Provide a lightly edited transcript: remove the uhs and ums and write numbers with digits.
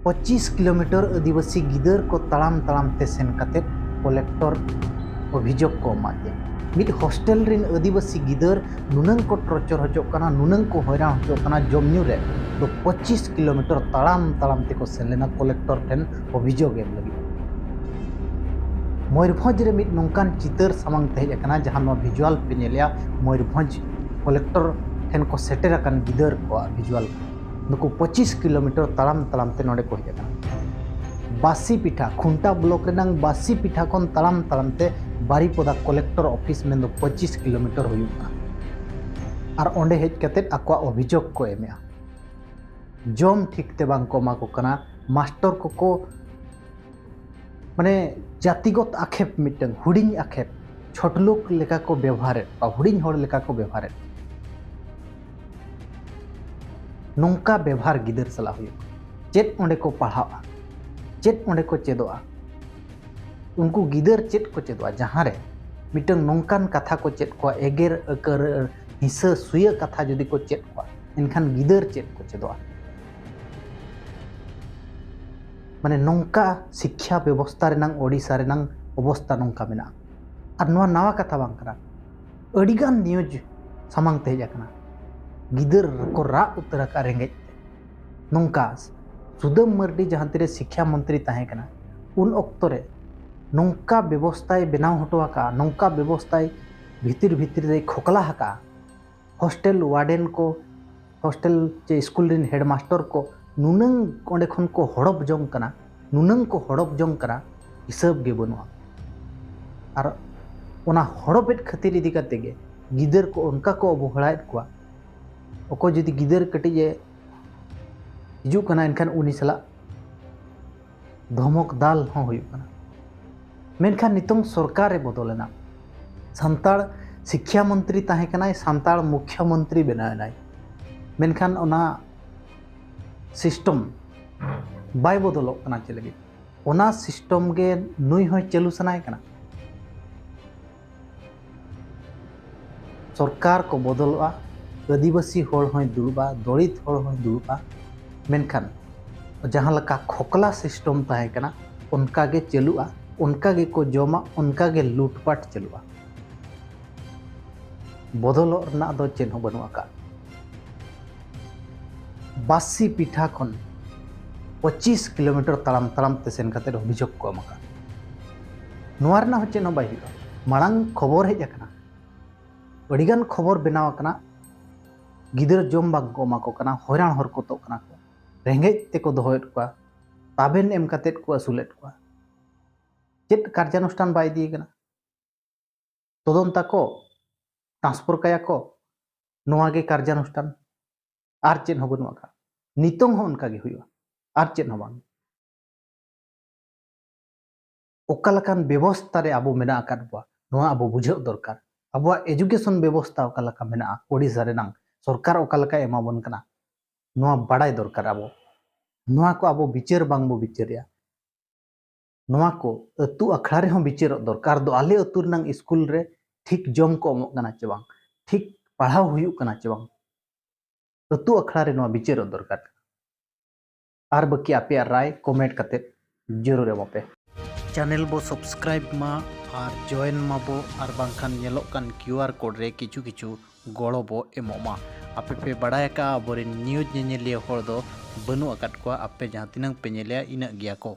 25 kilometre आदिवासी गिदर को तड़ाम तड़ाम ते सेन कते कलेक्टर अभियोग को एमादे मिड हॉस्टल रिन आदिवासी गिदर नुनंग को टॉर्चर होजो कना नुनंग को हैरान होजो कना जमन्यू रे तो 25 किलोमीटर तड़ाम तड़ाम ते को सेन लेना कलेक्टर ठेन अभियोग एम लगी मयूरभंज रे मिड नोंकान चितर सामांग ते हेजना जहां नो विजुअल पे नेलिया मयूरभंज कलेक्टर ठेन को सेटर अकन गिदर को विजुअल नुकु 25 किलोमीटर तड़ाम तड़ाम ते नोडे को हेजना बासी पिठा खुंटा ब्लॉक रेनांग बासी पिठा कोन तड़ाम तड़ाम ते बारीपदा कलेक्टर ऑफिस में 25 किलोमीटर हुयुका और ओंडे हेज कते आको अभियोग को एमेया जम ठीक ते बांग को मा को कना मास्टर को माने जातिगत आक्षेप मिटंग हुडिंग आक्षेप छोटलोक लेका को व्यवहार हुडिंग होड़ लेका को व्यवहार नोंका व्यवहार गिदर सला हुई चेत ओंडे को पढ़ावा चेत ओंडे को चेदोआ उनको गिदर चेत को चेदोआ जहाँ रे मिटंग नोंकान कथा को चेत को एगेर अकर हिस्सा सुय कथा जदि को चेत को इनखान गिदर चेत को चेदोआ माने नोंका शिक्षा व्यवस्था रेनांग ओडिशा रेनांग अवस्था नोंका मेना और नवा नवा कथा बांग करा अडिगान न्यूज सामांग ते हेजना गिदर को रा उतर का रेंगे नोंका सुदम मर्डी जहां तेरे शिक्षा मंत्री ताहे कना उन अक्तरे नोंका व्यवस्थाय बनाव हटवा का नोंका व्यवस्थाय भीतर भीतर दे खोकला हका हॉस्टल वार्डन को हॉस्टल चे स्कूल रिन हेडमास्टर को नुनंग ओंडे खन को हड़प जंग कना नुनंग को हड़प जंग कना हिसाब गे बनुआ और ओना हड़पेट खातिर इदी कते गे गिदर को उनका को अबहड़ाएत को ओको जुदी गिदर कटिजे हिजू कना इनखान उनी सला धमक दाल हो हुई कना मेनखान नितंग सरकार बदलेना सांताड़ शिक्षा मंत्री ताहे कना सांताड़ मुख्यमंत्री बनायनाय मेनखान ओना सिस्टम बाय बदलो कना चे लगी ओना सिस्टम गे नुई होय चालू सनाय कना सरकार को बदलवा आदिवासी होड़ होय दुड़बा दलित होड़ होय दुड़बा मेनखान जहां लका खोकला सिस्टम ताहे कना उनका गे चलुआ उनका गे को जमा उनका गे लूटपाट चलुआ बदलो रना दो चेन हो बनुआ का बासी पिठा खन 25 किलोमीटर तड़ाम तड़ाम ते सेन खातिर अभियोग को एमाका नोआ रना हो चेन हो बाय हुआ मांग खबर हेज अकना अडिगान खबर बनाव अकना गिदर जम बाग को एमा को कना हैरान हरकतों कना को रेंगेज तेको दोहयेद कोआ ताबेन एम कतेद को असुलेद कोआ चेत कार्यानुष्ठान बाय दिए कना तदंता को ट्रांसफर काया को नोआ गे कार्यानुष्ठान आर चेन हो बनुआ का नितोंग हो उनका गे हुआ आर चेन हो बांग ओकालकान व्यवस्था रे आबो मेना आकाद बा नोआ आबो बुझाव दरकार आबो एजुकेशन व्यवस्था ओकालका मेना ओडिशा रे नांग सरकार ओकालका एमाबन कना नोआ बाड़ाय दरकार आबो नोआ को आबो विचार बांग बो विचारिया नोआ को अतु अखड़ा रे हों विचार दरकार दो आले अतु रनांग स्कूल रे ठीक जम को एमोग कना चे बांग ठीक पढ़ाव हुयु कना चे बांग अतु अखड़ा रे नोआ विचार दरकार आर बाकी आपे राय कमेंट कते जरूर एमोपे चैनल बो सब्सक्राइब मा और जॉइन मा बो और बांखान नेलोक कान QR कोड रे किछु किछु गड़ो बो एमोमा आपे पे बड़ाय का बोरे न्यूज नेलिया होड़ दो बनु अकाट को आपे जहां तिनंग पे नेलिया इना गिया को।